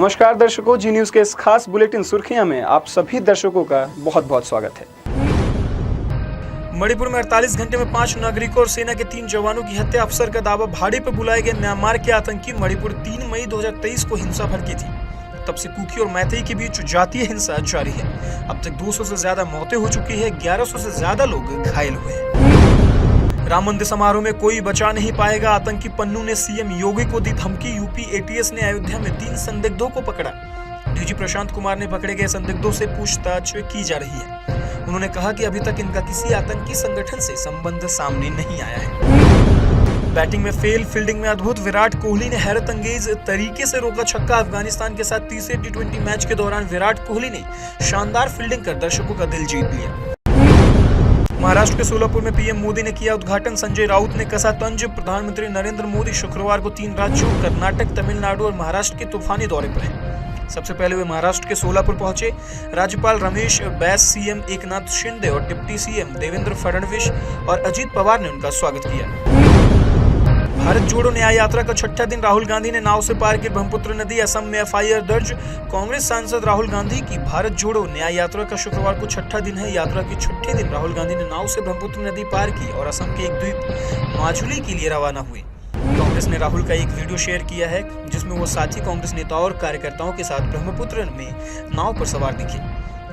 नमस्कार दर्शकों, जी न्यूज़ के इस खास बुलेटिन सुर्खियां में आप सभी दर्शकों का बहुत बहुत स्वागत है। मणिपुर में 48 घंटे में 5 नागरिकों और सेना के 3 जवानों की हत्या। अफसर का दावा, भाड़े पर बुलाए गए म्यांमार के आतंकी। मणिपुर 3 मई 2023 को हिंसा भड़की थी। तब से कुकी और मैतेई के बीच जातीय हिंसा जारी है। अब तक 200 से ज्यादा मौतें हो चुकी है, 1100 से ज्यादा लोग घायल हुए हैं। राम मंदिर समारोह में कोई बचा नहीं पाएगा। आतंकी पन्नू ने सीएम योगी को दी धमकी। यूपी एटीएस ने अयोध्या में 3 संदिग्धों को पकड़ा। डीजी प्रशांत कुमार ने पकड़े गए संदिग्धों से पूछताछ की जा रही है। उन्होंने कहा कि अभी तक इनका किसी आतंकी संगठन से संबंध सामने नहीं आया है। बैटिंग में फेल, फील्डिंग में अद्भुत। विराट कोहली ने हैरत अंगेज तरीके से रोका छक्का। अफगानिस्तान के साथ तीसरे टी20 मैच के दौरान विराट कोहली ने शानदार फील्डिंग कर दर्शकों का दिल जीत लिया। महाराष्ट्र के सोलापुर में पीएम मोदी ने किया उद्घाटन। संजय राउत ने कसा तंज। प्रधानमंत्री नरेंद्र मोदी शुक्रवार को 3 राज्यों कर्नाटक, तमिलनाडु और महाराष्ट्र के तूफानी दौरे पर हैं। सबसे पहले वे महाराष्ट्र के सोलापुर पहुंचे। राज्यपाल रमेश बैस, सीएम एकनाथ शिंदे और डिप्टी सीएम देवेंद्र फडणवीस और अजीत पवार ने उनका स्वागत किया। भारत जोड़ो न्याय यात्रा का 6ठा दिन। राहुल गांधी ने नाव से पार की ब्रह्मपुत्र नदी। असम में एफआईआर दर्ज। कांग्रेस सांसद राहुल गांधी की भारत जोड़ो न्याय यात्रा का शुक्रवार को 6ठा दिन है। यात्रा के 6ठे दिन राहुल गांधी ने नाव से ब्रह्मपुत्र नदी पार की और असम के एक द्वीप माजुली के लिए रवाना हुए। कांग्रेस ने राहुल का एक वीडियो शेयर किया है जिसमें वो साथी कांग्रेस नेताओं और कार्यकर्ताओं के साथ ब्रह्मपुत्र में नाव पर सवार दिखे।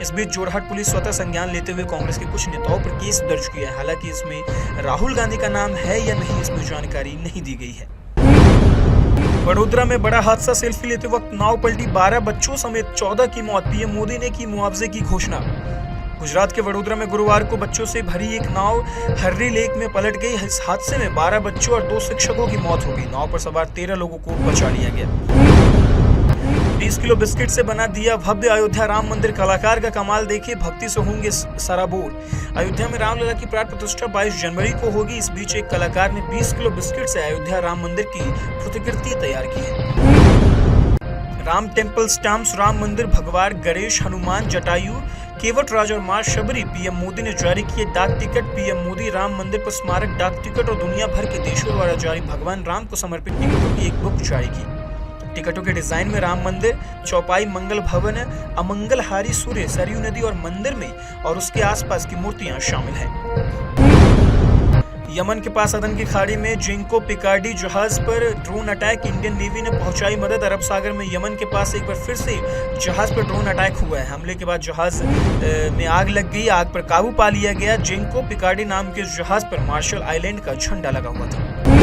इस बीच जोरहाट पुलिस स्वतः संज्ञान लेते हुए कांग्रेस के कुछ नेताओं पर केस दर्ज किया है। हालांकि इसमें राहुल गांधी का नाम है या नहीं, इसमें जानकारी नहीं दी गई है। वडोदरा में बड़ा हादसा। सेल्फी लेते वक्त नाव पलटी, 12 बच्चों समेत 14 की मौत। पीएम मोदी ने की मुआवजे की घोषणा। गुजरात के वडोदरा में गुरुवार को बच्चों से भरी एक नाव हर्री लेक में पलट गई। इस हादसे में 12 बच्चों और 2 शिक्षकों की मौत हो गई। नाव पर सवार 13 लोगों को बचा लिया गया। 20 किलो बिस्किट से बना दिया भव्य अयोध्या राम मंदिर। कलाकार का कमाल देखिए, भक्ति से होंगे सराबोर। अयोध्या में रामलला की प्राण प्रतिष्ठा 22 जनवरी को होगी। इस बीच एक कलाकार ने 20 किलो बिस्किट से अयोध्या राम मंदिर की प्रतिकृति तैयार की है। राम टेम्पल स्टैम्प्स, राम मंदिर, भगवान गणेश, हनुमान, जटायु, केवट राज और मां शबरी। पीएम मोदी ने जारी किए डाक टिकट। पीएम मोदी राम मंदिर पर स्मारक डाक टिकट और दुनिया भर के देशों द्वारा जारी भगवान राम को समर्पित टिकटों की एक बुक जारी की। टिकटों के डिजाइन में राम मंदिर, चौपाई, मंगल भवन, अमंगलहारी सूर्य, सरयू नदी और मंदिर में और उसके आसपास की मूर्तियां शामिल हैं। यमन के पास अदन की खाड़ी में जिंको पिकार्डी जहाज पर ड्रोन अटैक। इंडियन नेवी ने पहुंचाई मदद। अरब सागर में यमन के पास एक बार फिर से जहाज पर ड्रोन अटैक हुआ है। हमले के बाद जहाज में आग लग गई। आग पर काबू पा लिया गया। जिंको पिकार्डी नाम के जहाज पर मार्शल आइलैंड का झंडा लगा हुआ था।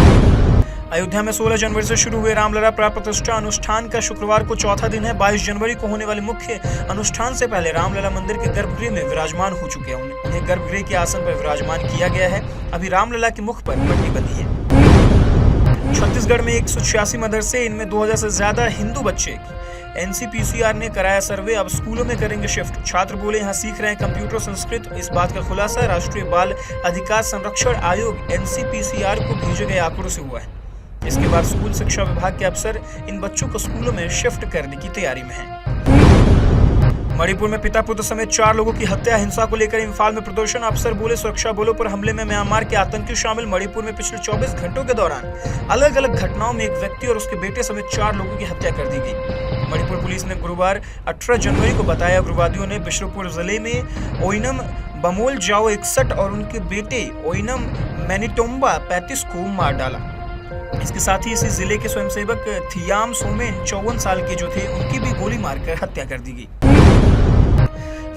अयोध्या में 16 जनवरी से शुरू हुए रामलला प्राण प्रतिष्ठा अनुष्ठान का शुक्रवार को 4था दिन है। 22 जनवरी को होने वाले मुख्य अनुष्ठान से पहले रामलला मंदिर के गर्भगृह में विराजमान हो चुके हैं। उन्हें गर्भगृह के आसन पर विराजमान किया गया है। अभी रामलला के मुख पर पट्टी बंधी है। छत्तीसगढ़ में 186 मदरसे, इनमें 2000 से ज्यादा हिंदू बच्चे। एनसीपीसीआर ने कराया सर्वे, अब स्कूलों में करेंगे शिफ्ट। छात्र बोले यहाँ सीख रहे हैं कंप्यूटर, संस्कृत। इस बात का खुलासा राष्ट्रीय बाल अधिकार संरक्षण आयोग एनसीपीसीआर को भेजे गए आंकड़ों से हुआ है। इसके बाद स्कूल शिक्षा विभाग के अफसर इन बच्चों को स्कूलों में शिफ्ट करने की तैयारी में हैं। मणिपुर में पिता पुत्र समेत 4 लोगों की हत्या। हिंसा को लेकर इंफाल में प्रदर्शन। अफसर बोले सुरक्षा बलों पर हमले में म्यांमार के आतंकी शामिल। मणिपुर में पिछले 24 घंटों के दौरान अलग अलग घटनाओं में एक व्यक्ति और उसके बेटे समेत 4 लोगों की हत्या कर दी गई। मणिपुर पुलिस ने गुरुवार 18 जनवरी को बताया उग्रवादियों ने बिष्णुपुर जिले में ओइनम बमोल जाओ 61 और उनके बेटे ओइनम मैनिटोम्बा 35 को मार डाला। इसके साथ ही इसी जिले के स्वयंसेवक थियाम सोमेन 54 साल के जो थे, उनकी भी गोली मारकर हत्या कर दी गई।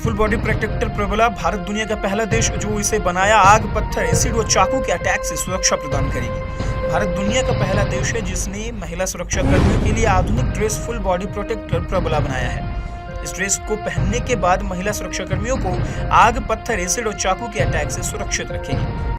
फुल बॉडी प्रोटेक्टर प्रबला। भारत दुनिया का पहला देश जो इसे बनाया। आग, पत्थर, एसिड व चाकू के अटैक से सुरक्षा प्रदान करेगी। भारत दुनिया का पहला देश है जिसने महिला सुरक्षा कर्मियों के लिए आधुनिक ड्रेस फुल बॉडी प्रोटेक्टर प्रबला बनाया है। इस ड्रेस को पहनने के बाद महिला सुरक्षा कर्मियों को आग, पत्थर, एसिड और चाकू के अटैक से सुरक्षित रखेगी।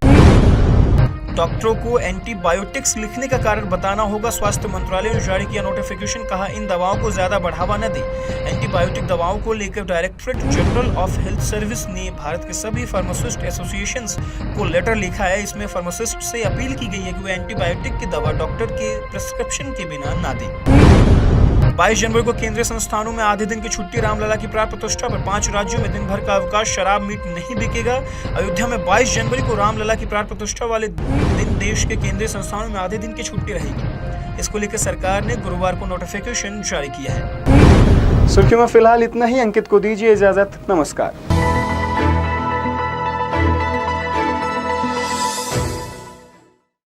डॉक्टरों को एंटीबायोटिक्स लिखने का कारण बताना होगा। स्वास्थ्य मंत्रालय ने जारी किया नोटिफिकेशन। कहा इन दवाओं को ज्यादा बढ़ावा न दें। एंटीबायोटिक दवाओं को लेकर directorate general of health service ने भारत के सभी फार्मासिस्ट एसोसिएशंस को लेटर लिखा है। इसमें फार्मासिस्ट से अपील की गई है कि वे एंटीबायोटिक की दवा डॉक्टर के प्रिस्क्रिप्शन के बिना न दें। 22 जनवरी को केंद्रीय संस्थानों में आधे दिन की छुट्टी। रामलला की प्राण प्रतिष्ठा पर 5 राज्यों में दिन भर का अवकाश। शराब मीट नहीं बिकेगा। अयोध्या में 22 जनवरी को रामलला की प्राण प्रतिष्ठा वाले दिन देश के केंद्रीय संस्थानों में आधे दिन की छुट्टी रहेगी। इसको लेकर सरकार ने गुरुवार को नोटिफिकेशन जारी किया है। सुर्खियों में फिलहाल इतना ही। अंकित को दीजिए इजाजत। नमस्कार।